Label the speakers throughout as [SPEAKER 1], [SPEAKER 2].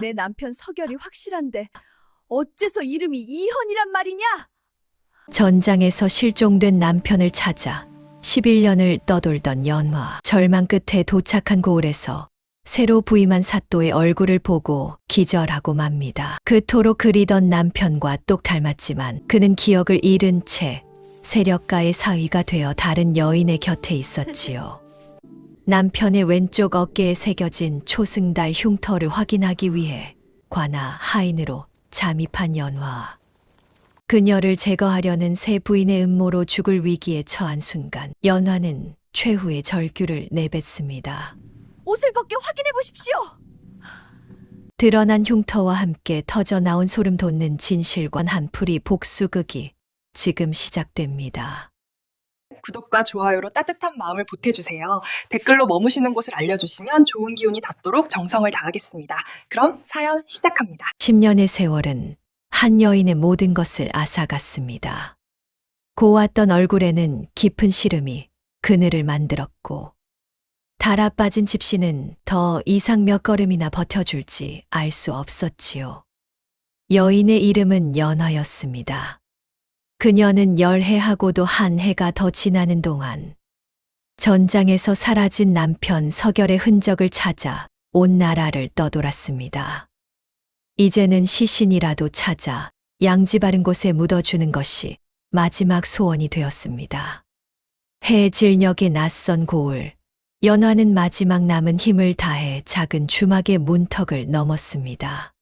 [SPEAKER 1] 내 남편 서결이 확실한데 어째서 이름이 이현이란 말이냐?
[SPEAKER 2] 전장에서 실종된 남편을 찾아 11년을 떠돌던 연화. 절망 끝에 도착한 고을에서 새로 부임한 사또의 얼굴을 보고 기절하고 맙니다. 그토록 그리던 남편과 똑 닮았지만 그는 기억을 잃은 채 세력가의 사위가 되어 다른 여인의 곁에 있었지요. 남편의 왼쪽 어깨에 새겨진 초승달 흉터를 확인하기 위해 관아 하인으로 잠입한 연화. 그녀를 제거하려는 새 부인의 음모로 죽을 위기에 처한 순간 연화는 최후의 절규를 내뱉습니다.
[SPEAKER 1] 옷을 벗겨 확인해 보십시오.
[SPEAKER 2] 드러난 흉터와 함께 터져나온 소름 돋는 진실관 한풀이 복수극이 지금 시작됩니다.
[SPEAKER 3] 구독과 좋아요로 따뜻한 마음을 보태주세요. 댓글로 머무시는 곳을 알려주시면 좋은 기운이 닿도록 정성을 다하겠습니다. 그럼 사연 시작합니다.
[SPEAKER 2] 10년의 세월은 한 여인의 모든 것을 앗아갔습니다. 고왔던 얼굴에는 깊은 시름이 그늘을 만들었고 달아 빠진 집시는 더 이상 몇 걸음이나 버텨줄지 알 수 없었지요. 여인의 이름은 연화였습니다. 그녀는 열해하고도 한 해가 더 지나는 동안 전장에서 사라진 남편 서결의 흔적을 찾아 온 나라를 떠돌았습니다. 이제는 시신이라도 찾아 양지 바른 곳에 묻어주는 것이 마지막 소원이 되었습니다. 해질녘의 낯선 고을, 연화는 마지막 남은 힘을 다해 작은 주막의 문턱을 넘었습니다.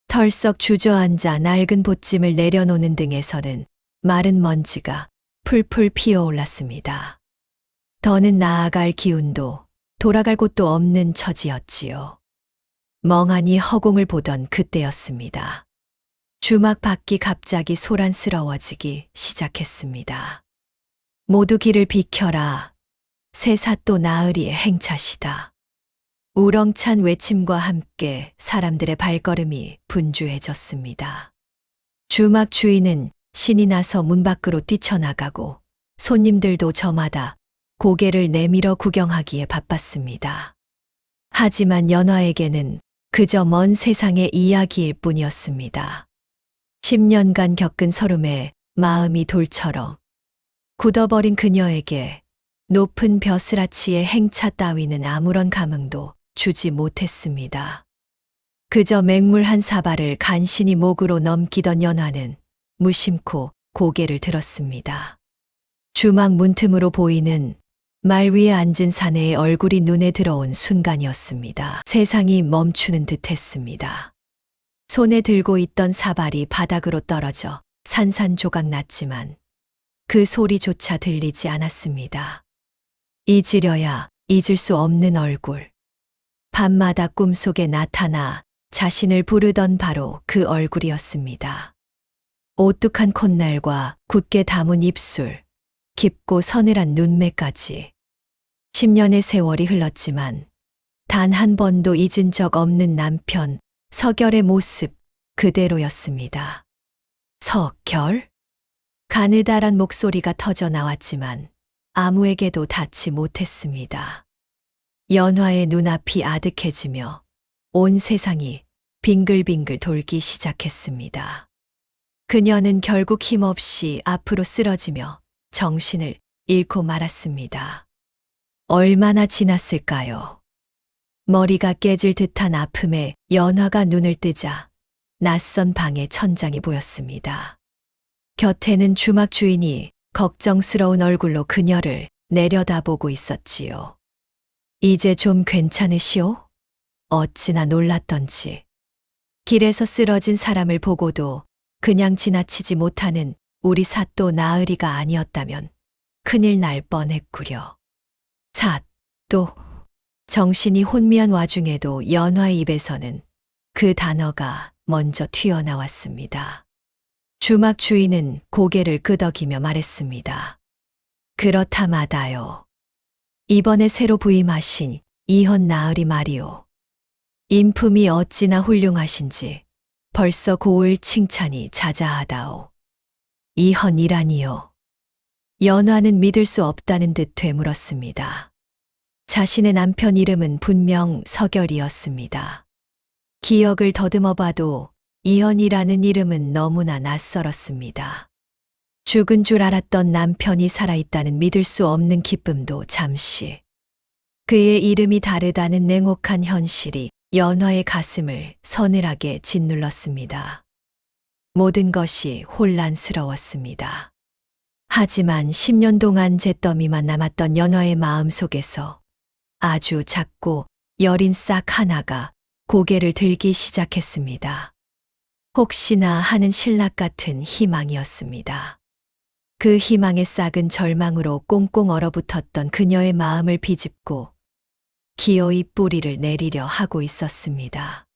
[SPEAKER 2] 털썩 주저앉아 낡은 보찜을 내려놓는 등에서는 마른 먼지가 풀풀 피어올랐습니다. 더는 나아갈 기운도 돌아갈 곳도 없는 처지였지요. 멍하니 허공을 보던 그때였습니다. 주막 밖이 갑자기 소란스러워지기 시작했습니다. 모두 길을 비켜라. 새 사또 나으리의 행차시다. 우렁찬 외침과 함께 사람들의 발걸음이 분주해졌습니다. 주막 주인은 신이 나서 문 밖으로 뛰쳐나가고 손님들도 저마다 고개를 내밀어 구경하기에 바빴습니다. 하지만 연화에게는 그저 먼 세상의 이야기일 뿐이었습니다. 10년간 겪은 서름에 마음이 돌처럼 굳어버린 그녀에게 높은 벼슬아치의 행차 따위는 아무런 감흥도 주지 못했습니다. 그저 맹물 한 사발을 간신히 목으로 넘기던 연화는 무심코 고개를 들었습니다. 주막 문틈으로 보이는 말 위에 앉은 사내의 얼굴이 눈에 들어온 순간이었습니다. 세상이 멈추는 듯 했습니다. 손에 들고 있던 사발이 바닥으로 떨어져 산산조각 났지만 그 소리조차 들리지 않았습니다. 잊으려야 잊을 수 없는 얼굴. 밤마다 꿈속에 나타나 자신을 부르던 바로 그 얼굴이었습니다. 오뚝한 콧날과 굳게 담은 입술, 깊고 서늘한 눈매까지. 10년의 세월이 흘렀지만 단 한 번도 잊은 적 없는 남편 서결의 모습 그대로였습니다. 서결? 가느다란 목소리가 터져 나왔지만 아무에게도 닿지 못했습니다. 연화의 눈앞이 아득해지며 온 세상이 빙글빙글 돌기 시작했습니다. 그녀는 결국 힘없이 앞으로 쓰러지며 정신을 잃고 말았습니다. 얼마나 지났을까요? 머리가 깨질 듯한 아픔에 연화가 눈을 뜨자 낯선 방의 천장이 보였습니다. 곁에는 주막 주인이 걱정스러운 얼굴로 그녀를 내려다보고 있었지요. 이제 좀 괜찮으시오? 어찌나 놀랐던지. 길에서 쓰러진 사람을 보고도 그냥 지나치지 못하는 우리 사또 나으리가 아니었다면 큰일 날 뻔했구려. 사또. 정신이 혼미한 와중에도 연화의 입에서는 그 단어가 먼저 튀어나왔습니다. 주막 주인은 고개를 끄덕이며 말했습니다. 그렇다마다요. 이번에 새로 부임하신 이헌 나으리 말이오. 인품이 어찌나 훌륭하신지 벌써 고을 칭찬이 자자하다오. 이헌이라니요. 연화는 믿을 수 없다는 듯 되물었습니다. 자신의 남편 이름은 분명 서결이었습니다. 기억을 더듬어 봐도 이현이라는 이름은 너무나 낯설었습니다. 죽은 줄 알았던 남편이 살아있다는 믿을 수 없는 기쁨도 잠시. 그의 이름이 다르다는 냉혹한 현실이 연화의 가슴을 서늘하게 짓눌렀습니다. 모든 것이 혼란스러웠습니다. 하지만 10년 동안 잿더미만 남았던 연화의 마음 속에서 아주 작고 여린 싹 하나가 고개를 들기 시작했습니다. 혹시나 하는 신락 같은 희망이었습니다. 그 희망의 싹은 절망으로 꽁꽁 얼어붙었던 그녀의 마음을 비집고 기어이 뿌리를 내리려 하고 있었습니다.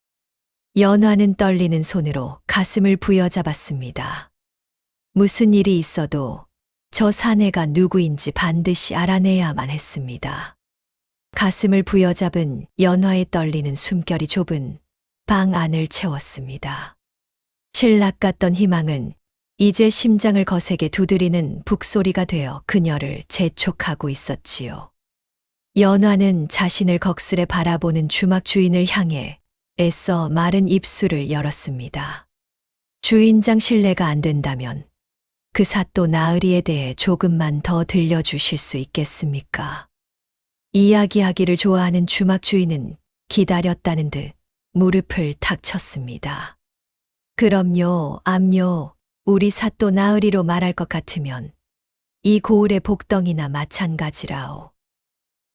[SPEAKER 2] 연화는 떨리는 손으로 가슴을 부여잡았습니다. 무슨 일이 있어도 저 사내가 누구인지 반드시 알아내야만 했습니다. 가슴을 부여잡은 연화의 떨리는 숨결이 좁은 방 안을 채웠습니다. 신락 같던 희망은 이제 심장을 거세게 두드리는 북소리가 되어 그녀를 재촉하고 있었지요. 연화는 자신을 걱스레 바라보는 주막 주인을 향해 애써 마른 입술을 열었습니다. 주인장 실례가 안 된다면 그 사또 나으리에 대해 조금만 더 들려주실 수 있겠습니까? 이야기하기를 좋아하는 주막 주인은 기다렸다는 듯 무릎을 탁 쳤습니다. 그럼요, 암요, 우리 사또 나으리로 말할 것 같으면 이 고을의 복덩이나 마찬가지라오.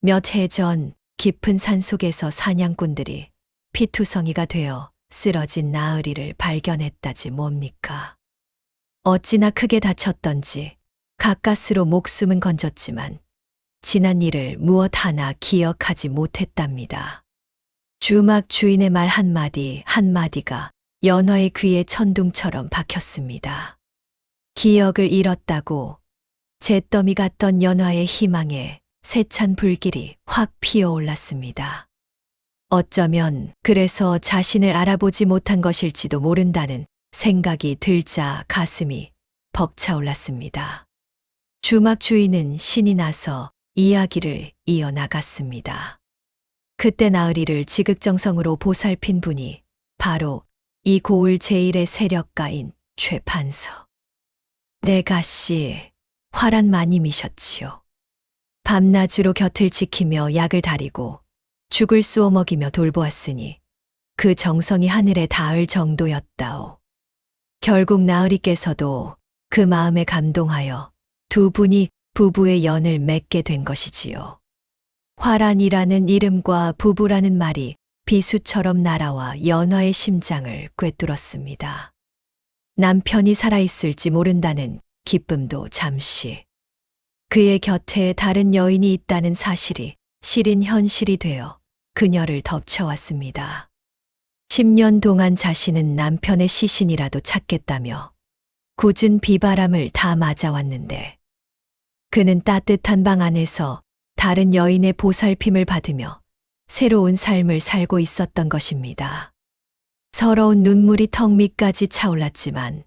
[SPEAKER 2] 몇 해 전 깊은 산속에서 사냥꾼들이 피투성이가 되어 쓰러진 나으리를 발견했다지 뭡니까? 어찌나 크게 다쳤던지 가까스로 목숨은 건졌지만 지난 일을 무엇 하나 기억하지 못했답니다. 주막 주인의 말 한마디 한마디가 연화의 귀에 천둥처럼 박혔습니다. 기억을 잃었다고 잿더미 같던 연화의 희망에 세찬 불길이 확 피어올랐습니다. 어쩌면 그래서 자신을 알아보지 못한 것일지도 모른다는 생각이 들자 가슴이 벅차올랐습니다. 주막 주인은 신이 나서 이야기를 이어나갔습니다. 그때 나으리를 지극정성으로 보살핀 분이 바로 이 고을 제1의 세력가인 최판서. 내가씨 화란 마님이셨지요. 밤낮으로 곁을 지키며 약을 다리고 죽을 쏘어 먹이며 돌보았으니 그 정성이 하늘에 닿을 정도였다오. 결국 나으리께서도 그 마음에 감동하여 두 분이 부부의 연을 맺게 된 것이지요. 화란이라는 이름과 부부라는 말이 비수처럼 날아와 연화의 심장을 꿰뚫었습니다. 남편이 살아있을지 모른다는 기쁨도 잠시. 그의 곁에 다른 여인이 있다는 사실이 시린 현실이 되어 그녀를 덮쳐왔습니다. 10년 동안 자신은 남편의 시신이라도 찾겠다며 굳은 비바람을 다 맞아왔는데 그는 따뜻한 방 안에서 다른 여인의 보살핌을 받으며 새로운 삶을 살고 있었던 것입니다. 서러운 눈물이 턱 밑까지 차올랐지만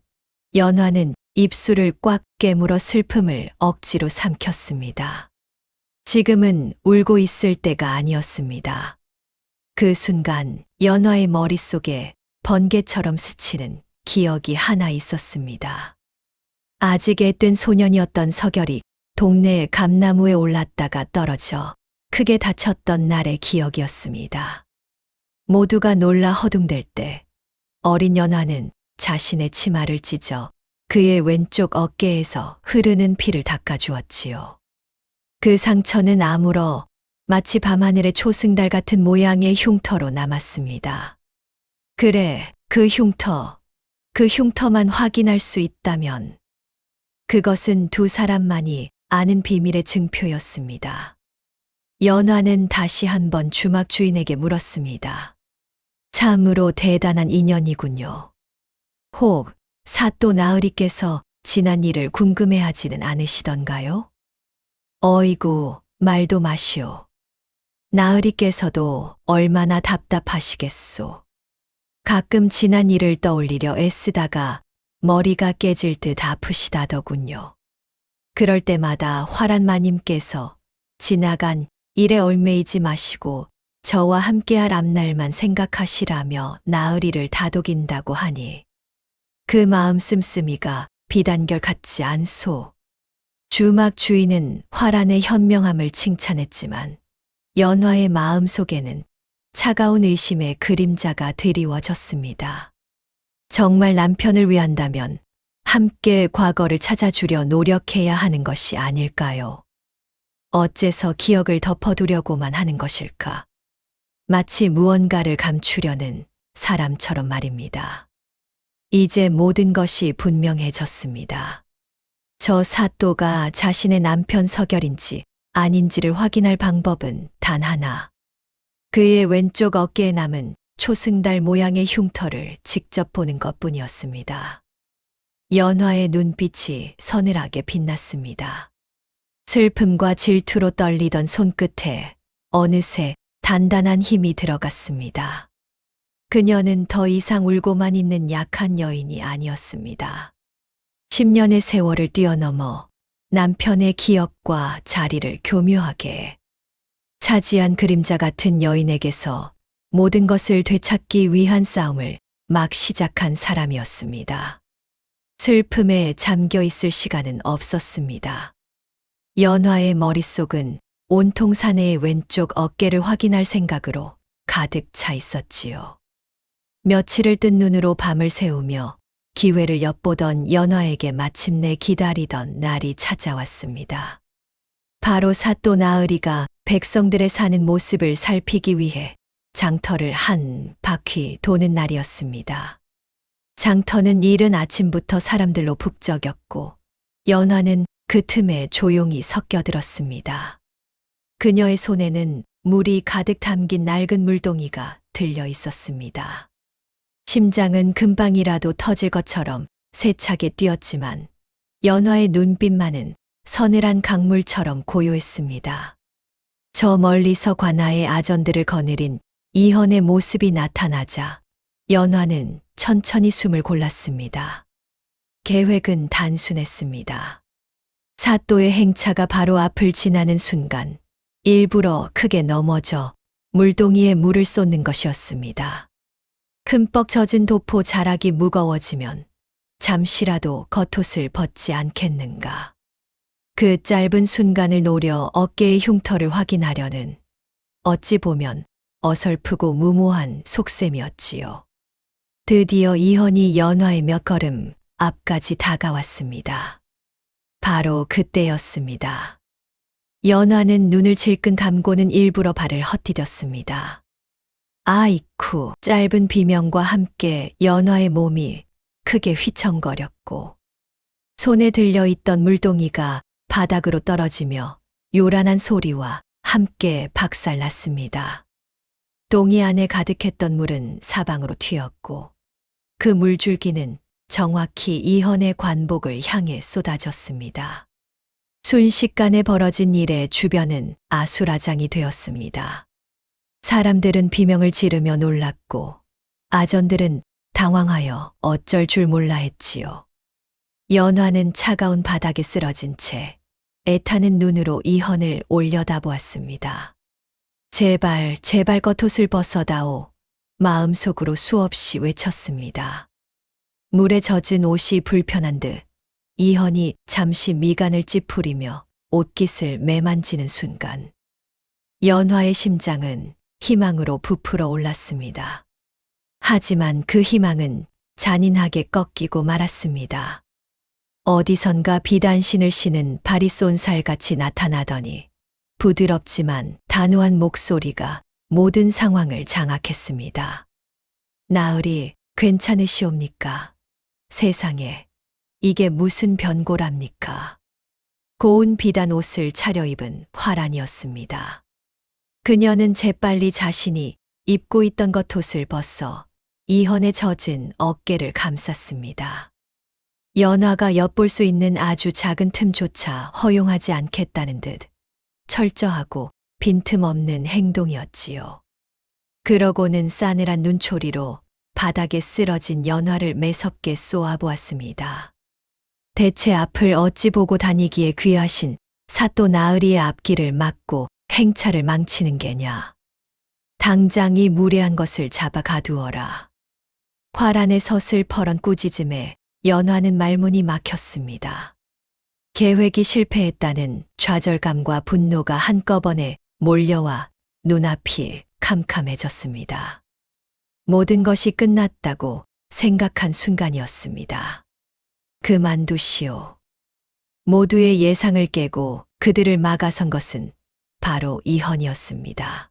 [SPEAKER 2] 연화는 입술을 꽉 깨물어 슬픔을 억지로 삼켰습니다. 지금은 울고 있을 때가 아니었습니다. 그 순간 연화의 머릿속에 번개처럼 스치는 기억이 하나 있었습니다. 아직 애뜬 소년이었던 서결이 동네의 감나무에 올랐다가 떨어져 크게 다쳤던 날의 기억이었습니다. 모두가 놀라 허둥댈 때 어린 연화는 자신의 치마를 찢어 그의 왼쪽 어깨에서 흐르는 피를 닦아주었지요. 그 상처는 아물어 마치 밤하늘의 초승달 같은 모양의 흉터로 남았습니다. 그래, 그 흉터만 확인할 수 있다면 그것은 두 사람만이 아는 비밀의 증표였습니다. 연화는 다시 한번 주막 주인에게 물었습니다. 참으로 대단한 인연이군요. 혹 사또 나으리께서 지난 일을 궁금해하지는 않으시던가요? 어이구, 말도 마시오. 나으리께서도 얼마나 답답하시겠소. 가끔 지난 일을 떠올리려 애쓰다가 머리가 깨질 듯 아프시다더군요. 그럴 때마다 화란 마님께서 지나간 일에 얽매이지 마시고 저와 함께할 앞날만 생각하시라며 나으리를 다독인다고 하니 그 마음 씀씀이가 비단결 같지 않소. 주막 주인은 화란의 현명함을 칭찬했지만 연화의 마음 속에는 차가운 의심의 그림자가 드리워졌습니다. 정말 남편을 위한다면 함께 과거를 찾아주려 노력해야 하는 것이 아닐까요? 어째서 기억을 덮어두려고만 하는 것일까? 마치 무언가를 감추려는 사람처럼 말입니다. 이제 모든 것이 분명해졌습니다. 저 사또가 자신의 남편 서결인지 아닌지를 확인할 방법은 단 하나. 그의 왼쪽 어깨에 남은 초승달 모양의 흉터를 직접 보는 것뿐이었습니다. 연화의 눈빛이 서늘하게 빛났습니다. 슬픔과 질투로 떨리던 손끝에 어느새 단단한 힘이 들어갔습니다. 그녀는 더 이상 울고만 있는 약한 여인이 아니었습니다. 10년의 세월을 뛰어넘어 남편의 기억과 자리를 교묘하게 차지한 그림자 같은 여인에게서 모든 것을 되찾기 위한 싸움을 막 시작한 사람이었습니다. 슬픔에 잠겨 있을 시간은 없었습니다. 연화의 머릿속은 온통 사내의 왼쪽 어깨를 확인할 생각으로 가득 차 있었지요. 며칠을 뜬 눈으로 밤을 새우며 기회를 엿보던 연화에게 마침내 기다리던 날이 찾아왔습니다. 바로 사또 나으리가 백성들의 사는 모습을 살피기 위해 장터를 한 바퀴 도는 날이었습니다. 장터는 이른 아침부터 사람들로 북적였고 연화는 그 틈에 조용히 섞여들었습니다. 그녀의 손에는 물이 가득 담긴 낡은 물동이가 들려 있었습니다. 심장은 금방이라도 터질 것처럼 세차게 뛰었지만 연화의 눈빛만은 서늘한 강물처럼 고요했습니다. 저 멀리서 관아의 아전들을 거느린 이헌의 모습이 나타나자 연화는 천천히 숨을 골랐습니다. 계획은 단순했습니다. 사또의 행차가 바로 앞을 지나는 순간 일부러 크게 넘어져 물동이에 물을 쏟는 것이었습니다. 흠뻑 젖은 도포 자락이 무거워지면 잠시라도 겉옷을 벗지 않겠는가. 그 짧은 순간을 노려 어깨의 흉터를 확인하려는 어찌 보면 어설프고 무모한 속셈이었지요. 드디어 이헌이 연화의 몇 걸음 앞까지 다가왔습니다. 바로 그때였습니다. 연화는 눈을 질끈 감고는 일부러 발을 헛디뎠습니다. 아이쿠, 짧은 비명과 함께 연화의 몸이 크게 휘청거렸고 손에 들려있던 물동이가 바닥으로 떨어지며 요란한 소리와 함께 박살났습니다. 동이 안에 가득했던 물은 사방으로 튀었고 그 물줄기는 정확히 이헌의 관복을 향해 쏟아졌습니다. 순식간에 벌어진 일에 주변은 아수라장이 되었습니다. 사람들은 비명을 지르며 놀랐고 아전들은 당황하여 어쩔 줄 몰라 했지요. 연화는 차가운 바닥에 쓰러진 채 애타는 눈으로 이헌을 올려다보았습니다. 제발, 제발 겉옷을 벗어다오. 마음속으로 수없이 외쳤습니다. 물에 젖은 옷이 불편한 듯 이헌이 잠시 미간을 찌푸리며 옷깃을 매만지는 순간 연화의 심장은 희망으로 부풀어 올랐습니다. 하지만 그 희망은 잔인하게 꺾이고 말았습니다. 어디선가 비단신을 신은 바리쏜살같이 나타나더니 부드럽지만 단호한 목소리가 모든 상황을 장악했습니다. 나으리, 괜찮으시옵니까? 세상에, 이게 무슨 변고랍니까? 고운 비단 옷을 차려입은 화란이었습니다. 그녀는 재빨리 자신이 입고 있던 겉옷을 벗어 이헌의 젖은 어깨를 감쌌습니다. 연화가 엿볼 수 있는 아주 작은 틈조차 허용하지 않겠다는 듯 철저하고 빈틈없는 행동이었지요. 그러고는 싸늘한 눈초리로 바닥에 쓰러진 연화를 매섭게 쏘아보았습니다. 대체 앞을 어찌 보고 다니기에 귀하신 사또 나으리의 앞길을 막고 행차를 망치는 게냐. 당장 이 무례한 것을 잡아 가두어라. 화란의 서슬퍼런 꾸짖음에 연화는 말문이 막혔습니다. 계획이 실패했다는 좌절감과 분노가 한꺼번에 몰려와 눈앞이 캄캄해졌습니다. 모든 것이 끝났다고 생각한 순간이었습니다. 그만두시오. 모두의 예상을 깨고 그들을 막아선 것은 바로 이헌이었습니다.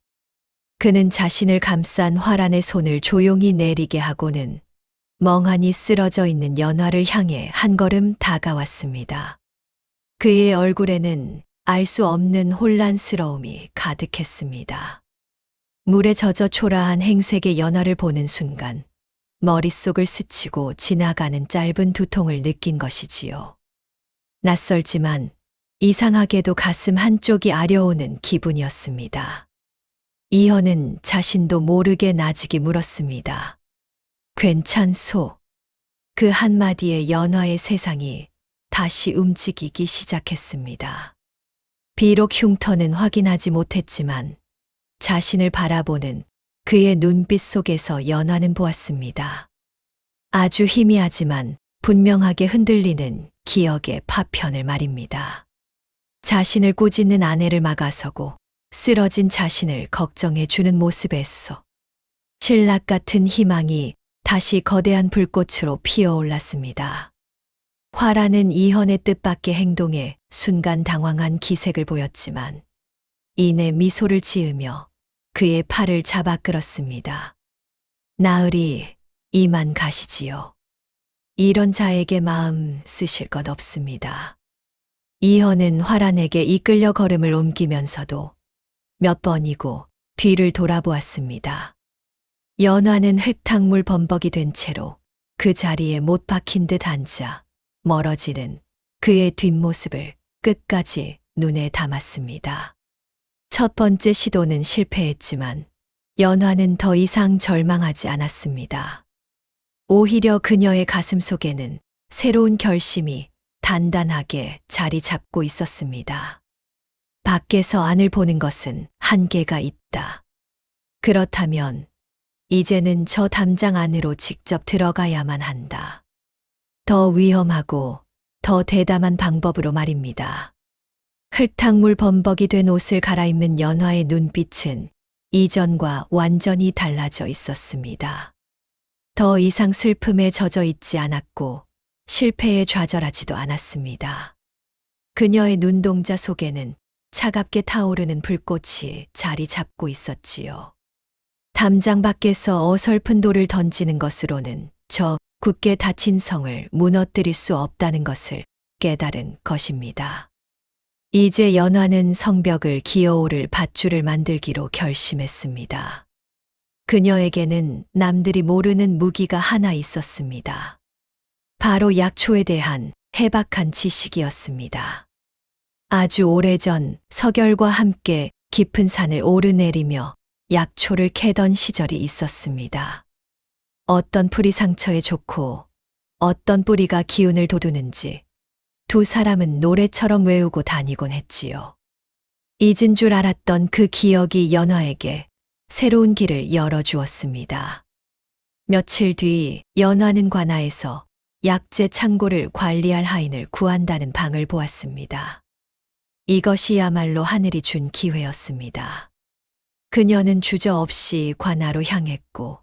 [SPEAKER 2] 그는 자신을 감싼 화란의 손을 조용히 내리게 하고는 멍하니 쓰러져 있는 연화를 향해 한 걸음 다가왔습니다. 그의 얼굴에는 알 수 없는 혼란스러움이 가득했습니다. 물에 젖어 초라한 행색의 연화를 보는 순간 머릿속을 스치고 지나가는 짧은 두통을 느낀 것이지요. 낯설지만 이상하게도 가슴 한쪽이 아려오는 기분이었습니다. 이헌은 자신도 모르게 나직이 물었습니다. 괜찮소? 그 한마디에 연화의 세상이 다시 움직이기 시작했습니다. 비록 흉터는 확인하지 못했지만 자신을 바라보는 그의 눈빛 속에서 연화는 보았습니다. 아주 희미하지만 분명하게 흔들리는 기억의 파편을 말입니다. 자신을 꾸짖는 아내를 막아서고 쓰러진 자신을 걱정해 주는 모습에서 신락 같은 희망이 다시 거대한 불꽃으로 피어올랐습니다. 화라는 이헌의 뜻밖의 행동에 순간 당황한 기색을 보였지만 이내 미소를 지으며 그의 팔을 잡아 끌었습니다. 나으리, 이만 가시지요. 이런 자에게 마음 쓰실 것 없습니다. 이헌은 화란에게 이끌려 걸음을 옮기면서도 몇 번이고 뒤를 돌아보았습니다. 연화는 흙탕물 범벅이 된 채로 그 자리에 못 박힌 듯 앉아 멀어지는 그의 뒷모습을 끝까지 눈에 담았습니다. 첫 번째 시도는 실패했지만 연화는 더 이상 절망하지 않았습니다. 오히려 그녀의 가슴 속에는 새로운 결심이 단단하게 자리 잡고 있었습니다. 밖에서 안을 보는 것은 한계가 있다. 그렇다면 이제는 저 담장 안으로 직접 들어가야만 한다. 더 위험하고 더 대담한 방법으로 말입니다. 흙탕물 범벅이 된 옷을 갈아입는 연화의 눈빛은 이전과 완전히 달라져 있었습니다. 더 이상 슬픔에 젖어 있지 않았고 실패에 좌절하지도 않았습니다. 그녀의 눈동자 속에는 차갑게 타오르는 불꽃이 자리 잡고 있었지요. 담장 밖에서 어설픈 돌을 던지는 것으로는 저 굳게 닫힌 성을 무너뜨릴 수 없다는 것을 깨달은 것입니다. 이제 연화는 성벽을 기어오를 밧줄을 만들기로 결심했습니다. 그녀에게는 남들이 모르는 무기가 하나 있었습니다. 바로 약초에 대한 해박한 지식이었습니다. 아주 오래전 서결과 함께 깊은 산을 오르내리며 약초를 캐던 시절이 있었습니다. 어떤 풀이 상처에 좋고 어떤 뿌리가 기운을 돋우는지 두 사람은 노래처럼 외우고 다니곤 했지요. 잊은 줄 알았던 그 기억이 연화에게 새로운 길을 열어주었습니다. 며칠 뒤 연화는 관아에서 약재 창고를 관리할 하인을 구한다는 방을 보았습니다. 이것이야말로 하늘이 준 기회였습니다. 그녀는 주저없이 관아로 향했고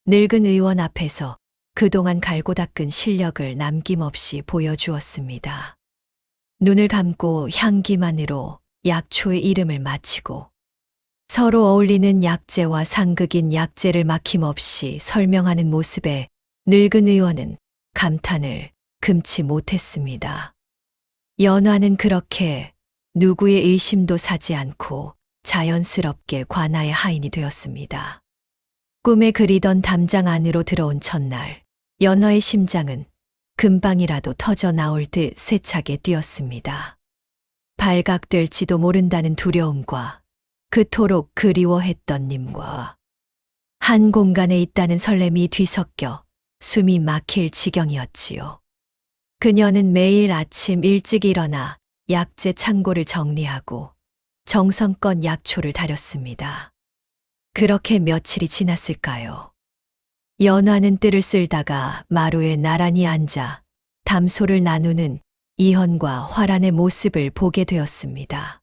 [SPEAKER 2] 늙은 의원 앞에서 그동안 갈고 닦은 실력을 남김없이 보여주었습니다. 눈을 감고 향기만으로 약초의 이름을 마치고 서로 어울리는 약재와 상극인 약재를 막힘없이 설명하는 모습에 늙은 의원은 감탄을 금치 못했습니다. 연화는 그렇게 누구의 의심도 사지 않고 자연스럽게 관아의 하인이 되었습니다. 꿈에 그리던 담장 안으로 들어온 첫날, 연화의 심장은 금방이라도 터져 나올 듯 세차게 뛰었습니다. 발각될지도 모른다는 두려움과 그토록 그리워했던 님과 한 공간에 있다는 설렘이 뒤섞여 숨이 막힐 지경이었지요. 그녀는 매일 아침 일찍 일어나 약재 창고를 정리하고 정성껏 약초를 다렸습니다. 그렇게 며칠이 지났을까요? 연화는 뜰을 쓸다가 마루에 나란히 앉아 담소를 나누는 이현과 화란의 모습을 보게 되었습니다.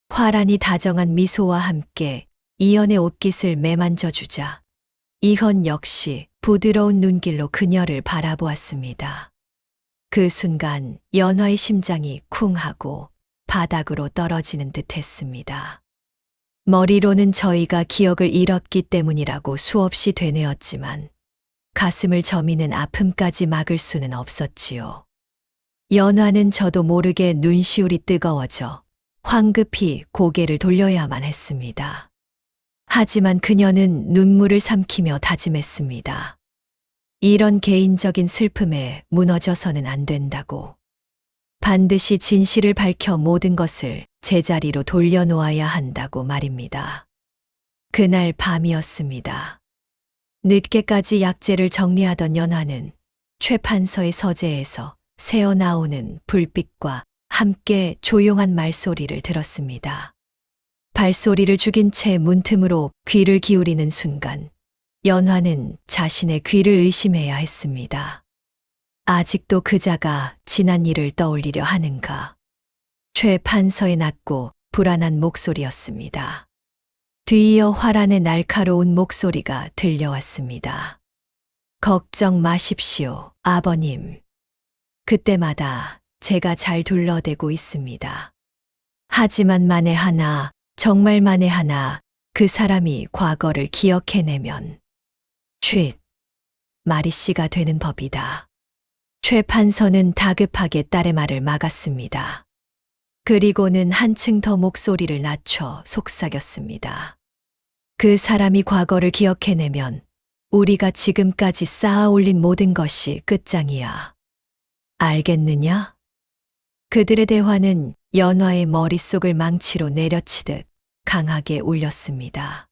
[SPEAKER 2] 화란이 다정한 미소와 함께 이현의 옷깃을 매만져 주자 이현 역시 부드러운 눈길로 그녀를 바라보았습니다. 그 순간 연화의 심장이 쿵 하고 바닥으로 떨어지는 듯 했습니다. 머리로는 저희가 기억을 잃었기 때문이라고 수없이 되뇌었지만 가슴을 저미는 아픔까지 막을 수는 없었지요. 연화는 저도 모르게 눈시울이 뜨거워져 황급히 고개를 돌려야만 했습니다. 하지만 그녀는 눈물을 삼키며 다짐했습니다. 이런 개인적인 슬픔에 무너져서는 안 된다고. 반드시 진실을 밝혀 모든 것을 제자리로 돌려놓아야 한다고 말입니다. 그날 밤이었습니다. 늦게까지 약재를 정리하던 연화는 최 판서의 서재에서 새어나오는 불빛과 함께 조용한 말소리를 들었습니다. 발소리를 죽인 채 문틈으로 귀를 기울이는 순간 연화는 자신의 귀를 의심해야 했습니다. 아직도 그자가 지난 일을 떠올리려 하는가. 최 판서의 낮고 불안한 목소리였습니다. 뒤이어 화란의 날카로운 목소리가 들려왔습니다. 걱정 마십시오, 아버님. 그때마다 제가 잘 둘러대고 있습니다. 하지만 만에 하나, 정말 만에 하나 그 사람이 과거를 기억해내면 쉿, 마리씨가 되는 법이다. 최 판서는 다급하게 딸의 말을 막았습니다. 그리고는 한층 더 목소리를 낮춰 속삭였습니다. 그 사람이 과거를 기억해내면 우리가 지금까지 쌓아 올린 모든 것이 끝장이야. 알겠느냐? 그들의 대화는 연화의 머릿속을 망치로 내려치듯 강하게 울렸습니다.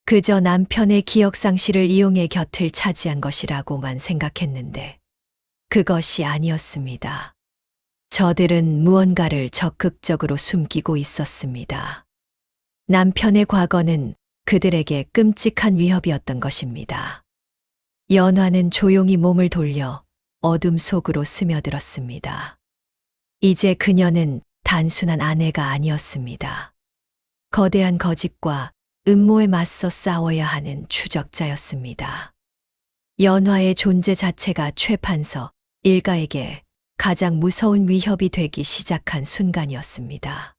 [SPEAKER 2] 그저 남편의 기억 상실을 이용해 곁을 차지한 것이라고만 생각했는데 그것이 아니었습니다. 저들은 무언가를 적극적으로 숨기고 있었습니다. 남편의 과거는 그들에게 끔찍한 위협이었던 것입니다. 연화는 조용히 몸을 돌려 어둠 속으로 스며들었습니다. 이제 그녀는 단순한 아내가 아니었습니다. 거대한 거짓과 음모에 맞서 싸워야 하는 추적자였습니다. 연화의 존재 자체가 최 판서 일가에게 가장 무서운 위협이 되기 시작한 순간이었습니다.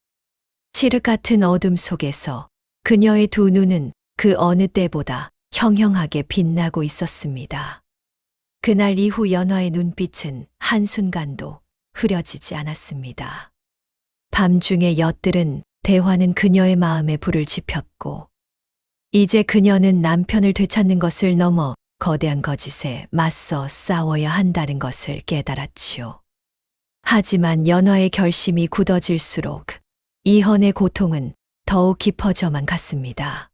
[SPEAKER 2] 칠흑 같은 어둠 속에서 그녀의 두 눈은 그 어느 때보다 형형하게 빛나고 있었습니다. 그날 이후 연화의 눈빛은 한순간도 흐려지지 않았습니다. 밤중에 엿들은 대화는 그녀의 마음에 불을 지폈고 이제 그녀는 남편을 되찾는 것을 넘어 거대한 거짓에 맞서 싸워야 한다는 것을 깨달았지요. 하지만 연화의 결심이 굳어질수록 이현의 고통은 더욱 깊어져만 갔습니다.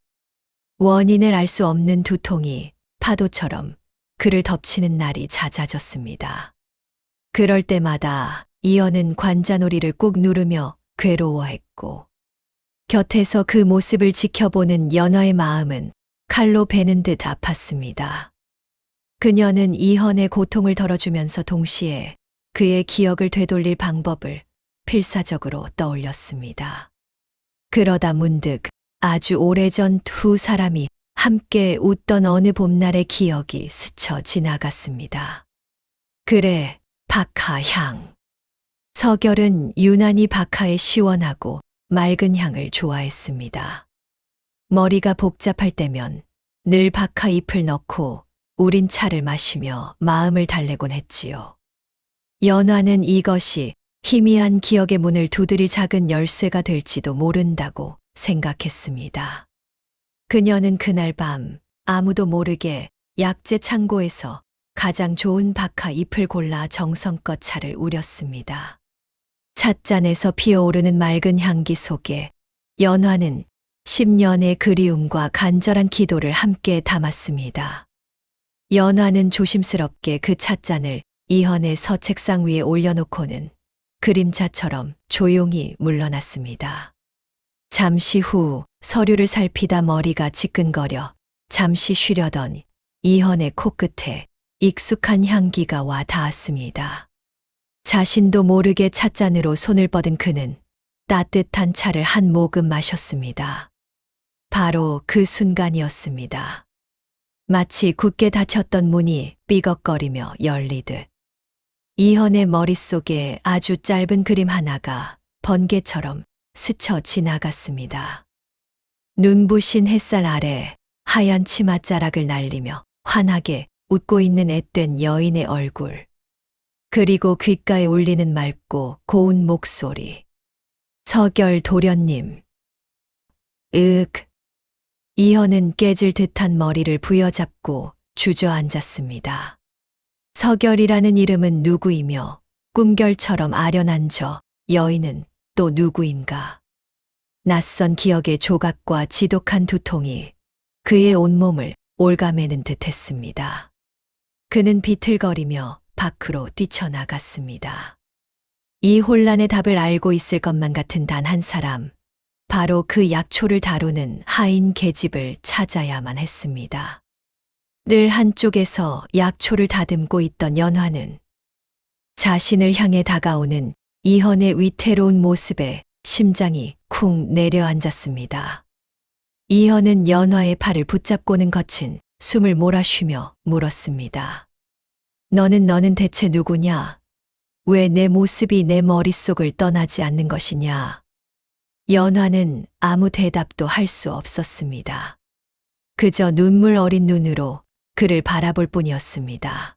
[SPEAKER 2] 원인을 알 수 없는 두통이 파도처럼 그를 덮치는 날이 잦아졌습니다. 그럴 때마다 이현은 관자놀이를 꾹 누르며 괴로워했고 곁에서 그 모습을 지켜보는 연화의 마음은 칼로 베는 듯 아팠습니다. 그녀는 이현의 고통을 덜어주면서 동시에 그의 기억을 되돌릴 방법을 필사적으로 떠올렸습니다. 그러다 문득 아주 오래전 두 사람이 함께 웃던 어느 봄날의 기억이 스쳐 지나갔습니다. 그래, 박하향. 서결은 유난히 박하의 시원하고 맑은 향을 좋아했습니다. 머리가 복잡할 때면 늘 박하 잎을 넣고 우린 차를 마시며 마음을 달래곤 했지요. 연화는 이것이 희미한 기억의 문을 두드릴 작은 열쇠가 될지도 모른다고 생각했습니다. 그녀는 그날 밤 아무도 모르게 약재 창고에서 가장 좋은 박하 잎을 골라 정성껏 차를 우렸습니다. 찻잔에서 피어오르는 맑은 향기 속에 연화는 10년의 그리움과 간절한 기도를 함께 담았습니다. 연화는 조심스럽게 그 찻잔을 이현의 서책상 위에 올려놓고는 그림자처럼 조용히 물러났습니다. 잠시 후 서류를 살피다 머리가 지끈거려 잠시 쉬려던 이현의 코끝에 익숙한 향기가 와 닿았습니다. 자신도 모르게 찻잔으로 손을 뻗은 그는 따뜻한 차를 한 모금 마셨습니다. 바로 그 순간이었습니다. 마치 굳게 닫혔던 문이 삐걱거리며 열리듯 이현의 머릿속에 아주 짧은 그림 하나가 번개처럼 스쳐 지나갔습니다. 눈부신 햇살 아래 하얀 치맛자락을 날리며 환하게 웃고 있는 앳된 여인의 얼굴. 그리고 귓가에 울리는 맑고 고운 목소리. 서결 도련님. 이현은 깨질 듯한 머리를 부여잡고 주저앉았습니다. 서결이라는 이름은 누구이며 꿈결처럼 아련한 저 여인은 또 누구인가. 낯선 기억의 조각과 지독한 두통이 그의 온몸을 올가매는 듯했습니다. 그는 비틀거리며 밖으로 뛰쳐나갔습니다. 이 혼란의 답을 알고 있을 것만 같은 단 한 사람, 바로 그 약초를 다루는 하인 계집을 찾아야만 했습니다. 늘 한쪽에서 약초를 다듬고 있던 연화는 자신을 향해 다가오는 이현의 위태로운 모습에 심장이 쿵 내려앉았습니다. 이현은 연화의 팔을 붙잡고는 거친 숨을 몰아쉬며 물었습니다. 너는 대체 누구냐? 왜 내 모습이 내 머릿속을 떠나지 않는 것이냐? 연화는 아무 대답도 할 수 없었습니다. 그저 눈물 어린 눈으로 그를 바라볼 뿐이었습니다.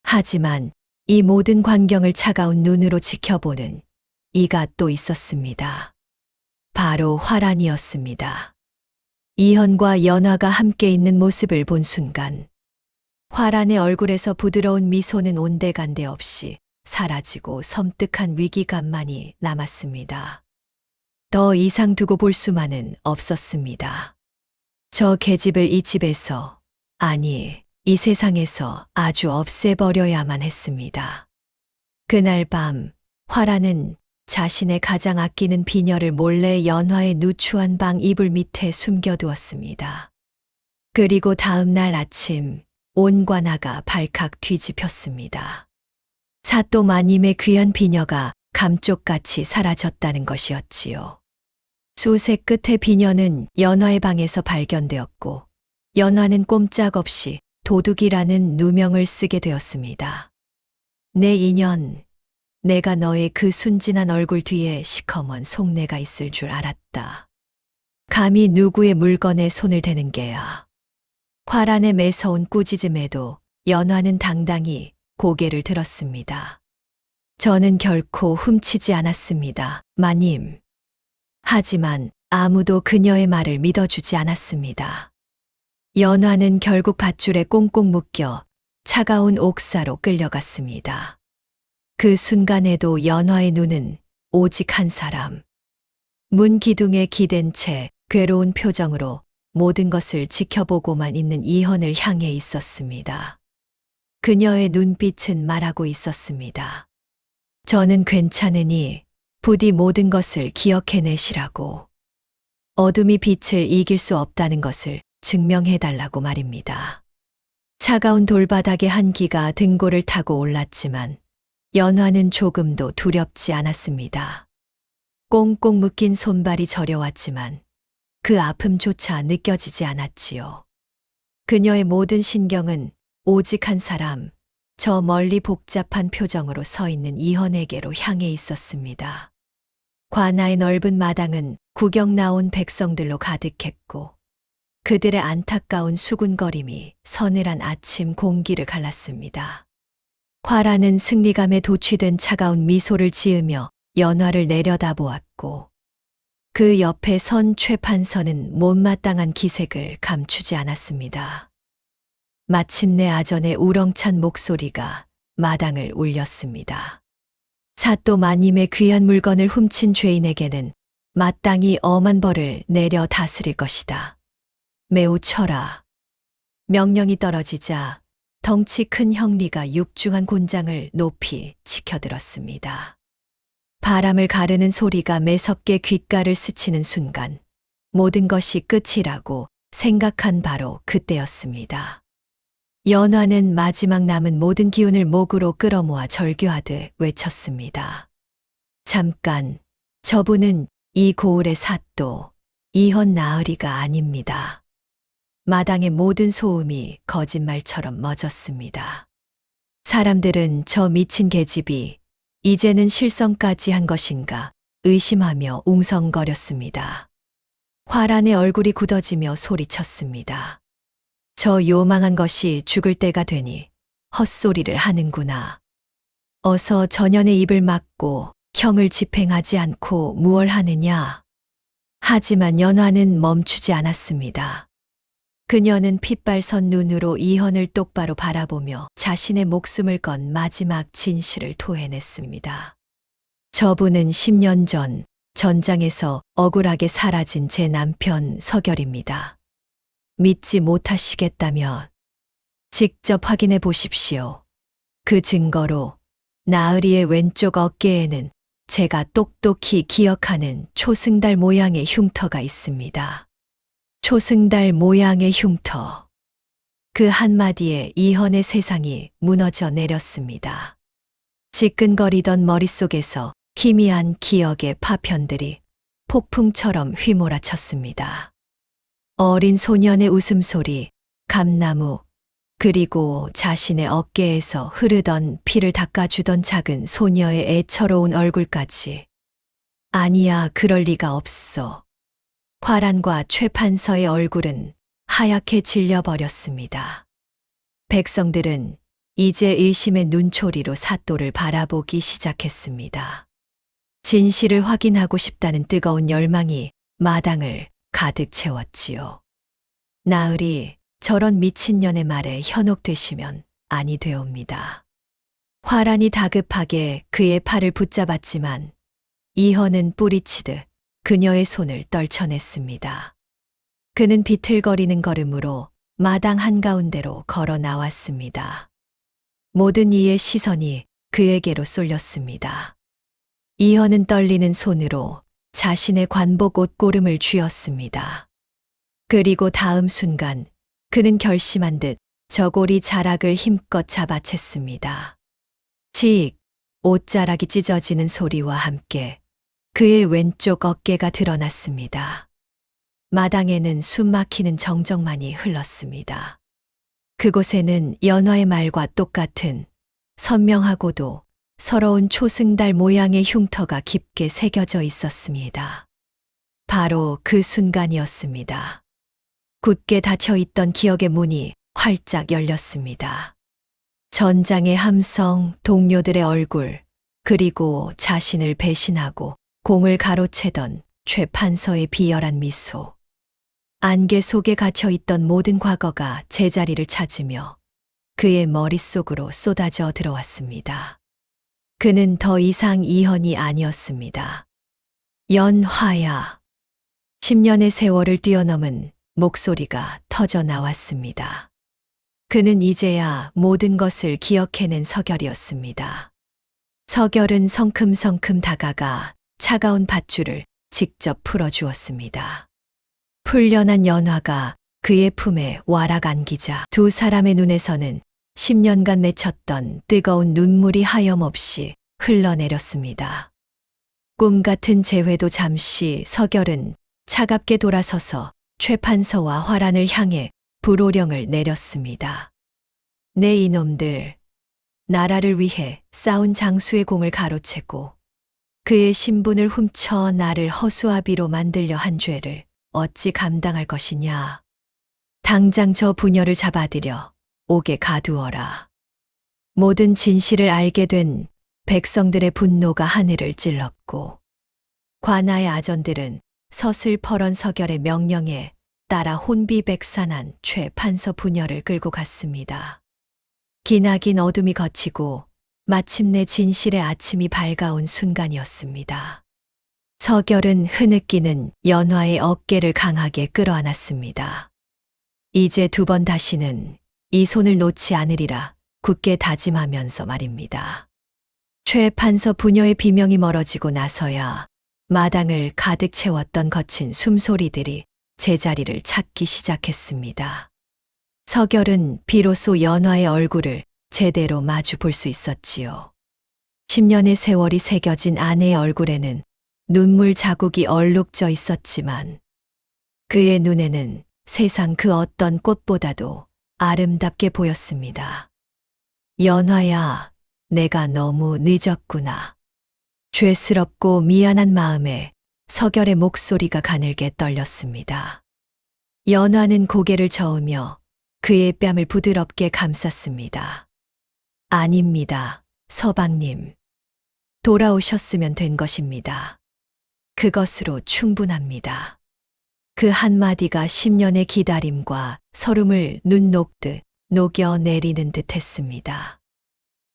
[SPEAKER 2] 하지만 이 모든 광경을 차가운 눈으로 지켜보는 이가 또 있었습니다. 바로 화란이었습니다. 이현과 연화가 함께 있는 모습을 본 순간 화란의 얼굴에서 부드러운 미소는 온데간데 없이 사라지고 섬뜩한 위기감만이 남았습니다. 더 이상 두고 볼 수만은 없었습니다. 저 계집을 이 집에서, 아니, 이 세상에서 아주 없애버려야만 했습니다. 그날 밤, 화란은 자신의 가장 아끼는 비녀를 몰래 연화의 누추한 방 이불 밑에 숨겨두었습니다. 그리고 다음 날 아침, 온 관아가 발칵 뒤집혔습니다. 사또 마님의 귀한 비녀가 감쪽같이 사라졌다는 것이었지요. 수색 끝에 비녀는 연화의 방에서 발견되었고 연화는 꼼짝없이 도둑이라는 누명을 쓰게 되었습니다. 내 인연, 내가 너의 그 순진한 얼굴 뒤에 시커먼 속내가 있을 줄 알았다. 감히 누구의 물건에 손을 대는 게야. 화란의 매서운 꾸짖음에도 연화는 당당히 고개를 들었습니다. 저는 결코 훔치지 않았습니다, 마님. 하지만 아무도 그녀의 말을 믿어주지 않았습니다. 연화는 결국 밧줄에 꽁꽁 묶여 차가운 옥사로 끌려갔습니다. 그 순간에도 연화의 눈은 오직 한 사람. 문 기둥에 기댄 채 괴로운 표정으로 모든 것을 지켜보고만 있는 이현을 향해 있었습니다. 그녀의 눈빛은 말하고 있었습니다. 저는 괜찮으니 부디 모든 것을 기억해내시라고. 어둠이 빛을 이길 수 없다는 것을 증명해달라고 말입니다. 차가운 돌바닥의 한기가 등골을 타고 올랐지만 연화는 조금도 두렵지 않았습니다. 꽁꽁 묶인 손발이 저려왔지만 그 아픔조차 느껴지지 않았지요. 그녀의 모든 신경은 오직 한 사람, 저 멀리 복잡한 표정으로 서 있는 이현에게로 향해 있었습니다. 관아의 넓은 마당은 구경 나온 백성들로 가득했고 그들의 안타까운 수군거림이 서늘한 아침 공기를 갈랐습니다. 화란은 승리감에 도취된 차가운 미소를 지으며 연화를 내려다보았고 그 옆에 선 최판서는 못마땅한 기색을 감추지 않았습니다. 마침내 아전의 우렁찬 목소리가 마당을 울렸습니다. 사또 마님의 귀한 물건을 훔친 죄인에게는 마땅히 엄한 벌을 내려 다스릴 것이다. 매우 쳐라. 명령이 떨어지자 덩치 큰 형리가 육중한 곤장을 높이 치켜들었습니다. 바람을 가르는 소리가 매섭게 귓가를 스치는 순간 모든 것이 끝이라고 생각한 바로 그때였습니다. 연화는 마지막 남은 모든 기운을 목으로 끌어모아 절규하듯 외쳤습니다. 잠깐, 저분은 이 고을의 사또, 이헌 나으리가 아닙니다. 마당의 모든 소음이 거짓말처럼 멎었습니다. 사람들은 저 미친 계집이 이제는 실성까지 한 것인가 의심하며 웅성거렸습니다. 화란의 얼굴이 굳어지며 소리쳤습니다. 저 요망한 것이 죽을 때가 되니 헛소리를 하는구나. 어서 전연의 입을 막고 형을 집행하지 않고 무얼 하느냐. 하지만 연화는 멈추지 않았습니다. 그녀는 핏발선 눈으로 이헌을 똑바로 바라보며 자신의 목숨을 건 마지막 진실을 토해냈습니다. 저분은 10년 전 전장에서 억울하게 사라진 제 남편 서결입니다. 믿지 못하시겠다면 직접 확인해 보십시오. 그 증거로 나으리의 왼쪽 어깨에는 제가 똑똑히 기억하는 초승달 모양의 흉터가 있습니다. 초승달 모양의 흉터. 그 한마디에 이헌의 세상이 무너져 내렸습니다. 지끈거리던 머릿속에서 희미한 기억의 파편들이 폭풍처럼 휘몰아쳤습니다. 어린 소년의 웃음소리, 감나무, 그리고 자신의 어깨에서 흐르던 피를 닦아주던 작은 소녀의 애처로운 얼굴까지. 아니야, 그럴 리가 없어. 화란과 최판서의 얼굴은 하얗게 질려버렸습니다. 백성들은 이제 의심의 눈초리로 사또를 바라보기 시작했습니다. 진실을 확인하고 싶다는 뜨거운 열망이 마당을 가득 채웠지요. 나으리, 저런 미친년의 말에 현혹되시면 아니 되옵니다. 화란이 다급하게 그의 팔을 붙잡았지만 이헌은 뿌리치듯 그녀의 손을 떨쳐냈습니다. 그는 비틀거리는 걸음으로 마당 한가운데로 걸어 나왔습니다. 모든 이의 시선이 그에게로 쏠렸습니다. 이헌은 떨리는 손으로 자신의 관복 옷고름을 쥐었습니다. 그리고 다음 순간 그는 결심한 듯 저고리 자락을 힘껏 잡아챘습니다. 직! 옷자락이 찢어지는 소리와 함께 그의 왼쪽 어깨가 드러났습니다. 마당에는 숨막히는 정적만이 흘렀습니다. 그곳에는 연화의 말과 똑같은 선명하고도 서러운 초승달 모양의 흉터가 깊게 새겨져 있었습니다. 바로 그 순간이었습니다. 굳게 닫혀있던 기억의 문이 활짝 열렸습니다. 전장의 함성, 동료들의 얼굴, 그리고 자신을 배신하고 공을 가로채던 최판서의 비열한 미소. 안개 속에 갇혀있던 모든 과거가 제자리를 찾으며 그의 머릿속으로 쏟아져 들어왔습니다. 그는 더 이상 이헌이 아니었습니다. 연화야. 10년의 세월을 뛰어넘은 목소리가 터져 나왔습니다. 그는 이제야 모든 것을 기억해낸 서결이었습니다. 서결은 성큼성큼 다가가 차가운 밧줄을 직접 풀어주었습니다. 풀려난 연화가 그의 품에 와락 안기자 두 사람의 눈에서는 10년간 맺혔던 뜨거운 눈물이 하염없이 흘러내렸습니다. 꿈 같은 재회도 잠시 서결은 차갑게 돌아서서 최판서와 화란을 향해 불호령을 내렸습니다. 내 이놈들, 나라를 위해 싸운 장수의 공을 가로채고 그의 신분을 훔쳐 나를 허수아비로 만들려 한 죄를 어찌 감당할 것이냐. 당장 저 부녀를 잡아들여 옥에 가두어라. 모든 진실을 알게 된 백성들의 분노가 하늘을 찔렀고 관아의 아전들은 서슬퍼런 서결의 명령에 따라 혼비백산한 최판서 부녀를 끌고 갔습니다. 기나긴 어둠이 걷히고 마침내 진실의 아침이 밝아온 순간이었습니다. 서결은 흐느끼는 연화의 어깨를 강하게 끌어안았습니다. 이제 두 번 다시는 이 손을 놓지 않으리라 굳게 다짐하면서 말입니다. 최 판서 부녀의 비명이 멀어지고 나서야 마당을 가득 채웠던 거친 숨소리들이 제자리를 찾기 시작했습니다. 서결은 비로소 연화의 얼굴을 제대로 마주 볼 수 있었지요. 10년의 세월이 새겨진 아내의 얼굴에는 눈물 자국이 얼룩져 있었지만 그의 눈에는 세상 그 어떤 꽃보다도 아름답게 보였습니다. 연화야, 내가 너무 늦었구나. 죄스럽고 미안한 마음에 서결의 목소리가 가늘게 떨렸습니다. 연화는 고개를 저으며 그의 뺨을 부드럽게 감쌌습니다. 아닙니다, 서방님. 돌아오셨으면 된 것입니다. 그것으로 충분합니다. 그 한마디가 10년의 기다림과 서름을 눈 녹듯 녹여내리는 듯 했습니다.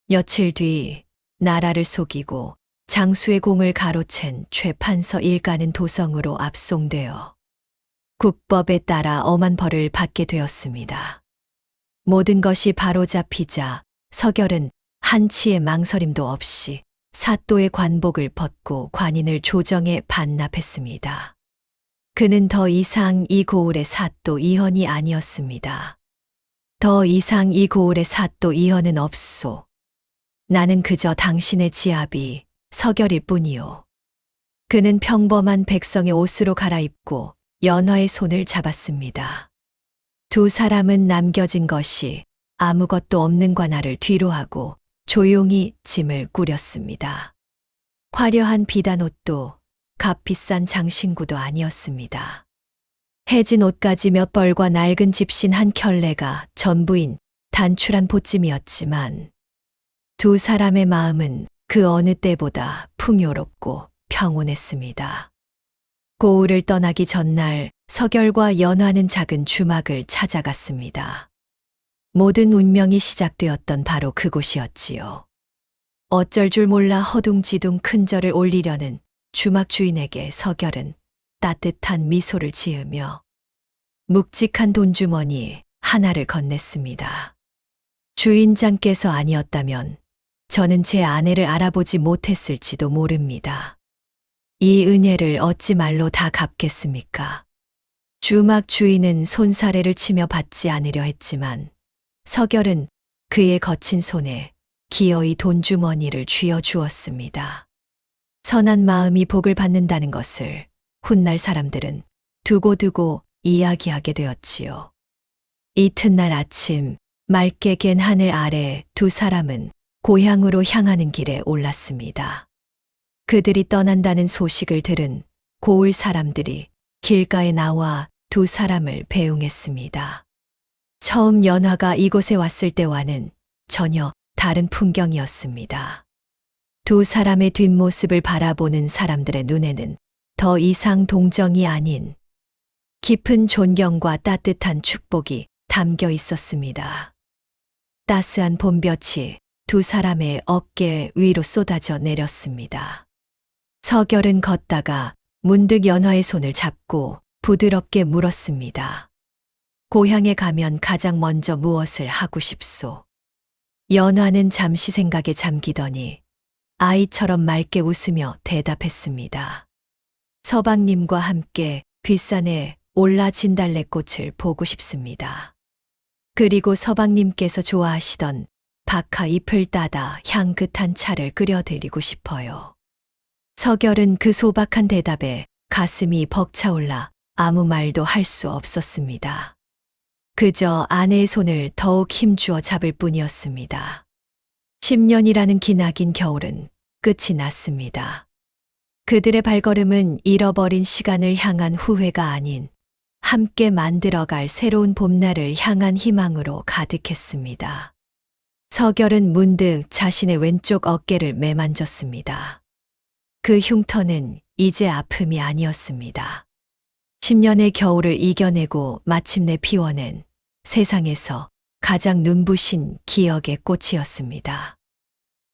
[SPEAKER 2] 며칠 뒤 나라를 속이고 장수의 공을 가로챈 최 판서 일가는 도성으로 압송되어 국법에 따라 엄한 벌을 받게 되었습니다. 모든 것이 바로잡히자 서결은 한치의 망설임도 없이 사또의 관복을 벗고 관인을 조정에 반납했습니다. 그는 더 이상 이 고을의 사또 이헌이 아니었습니다. 더 이상 이 고을의 사또 이헌은 없소. 나는 그저 당신의 지압이 서결일 뿐이요. 그는 평범한 백성의 옷으로 갈아입고 연화의 손을 잡았습니다. 두 사람은 남겨진 것이 아무것도 없는 관아를 뒤로하고 조용히 짐을 꾸렸습니다. 화려한 비단옷도 값비싼 장신구도 아니었습니다. 해진 옷가지 몇 벌과 낡은 집신 한 켤레가 전부인 단출한 보찜이었지만 두 사람의 마음은 그 어느 때보다 풍요롭고 평온했습니다. 고을을 떠나기 전날 서결과 연화는 작은 주막을 찾아갔습니다. 모든 운명이 시작되었던 바로 그곳이었지요. 어쩔 줄 몰라 허둥지둥 큰절을 올리려는 주막 주인에게 서결은 따뜻한 미소를 지으며 묵직한 돈주머니 하나를 건넸습니다. 주인장께서 아니었다면 저는 제 아내를 알아보지 못했을지도 모릅니다. 이 은혜를 어찌 말로 다 갚겠습니까? 주막 주인은 손사래를 치며 받지 않으려 했지만 서결은 그의 거친 손에 기어이 돈주머니를 쥐어 주었습니다. 선한 마음이 복을 받는다는 것을 훗날 사람들은 두고두고 이야기하게 되었지요. 이튿날 아침 맑게 갠 하늘 아래 두 사람은 고향으로 향하는 길에 올랐습니다. 그들이 떠난다는 소식을 들은 고을 사람들이 길가에 나와 두 사람을 배웅했습니다. 처음 연화가 이곳에 왔을 때와는 전혀 다른 풍경이었습니다. 두 사람의 뒷모습을 바라보는 사람들의 눈에는 더 이상 동정이 아닌 깊은 존경과 따뜻한 축복이 담겨 있었습니다. 따스한 봄볕이 두 사람의 어깨 위로 쏟아져 내렸습니다. 서결은 걷다가 문득 연화의 손을 잡고 부드럽게 물었습니다. 고향에 가면 가장 먼저 무엇을 하고 싶소? 연화는 잠시 생각에 잠기더니 아이처럼 맑게 웃으며 대답했습니다. 서방님과 함께 뒷산에 올라 진달래꽃을 보고 싶습니다. 그리고 서방님께서 좋아하시던 박하 잎을 따다 향긋한 차를 끓여드리고 싶어요. 서결은 그 소박한 대답에 가슴이 벅차올라 아무 말도 할 수 없었습니다. 그저 아내의 손을 더욱 힘주어 잡을 뿐이었습니다. 10년이라는 기나긴 겨울은 끝이 났습니다. 그들의 발걸음은 잃어버린 시간을 향한 후회가 아닌 함께 만들어갈 새로운 봄날을 향한 희망으로 가득했습니다. 서결은 문득 자신의 왼쪽 어깨를 매만졌습니다. 그 흉터는 이제 아픔이 아니었습니다. 10년의 겨울을 이겨내고 마침내 피워낸 세상에서 가장 눈부신 기억의 꽃이었습니다.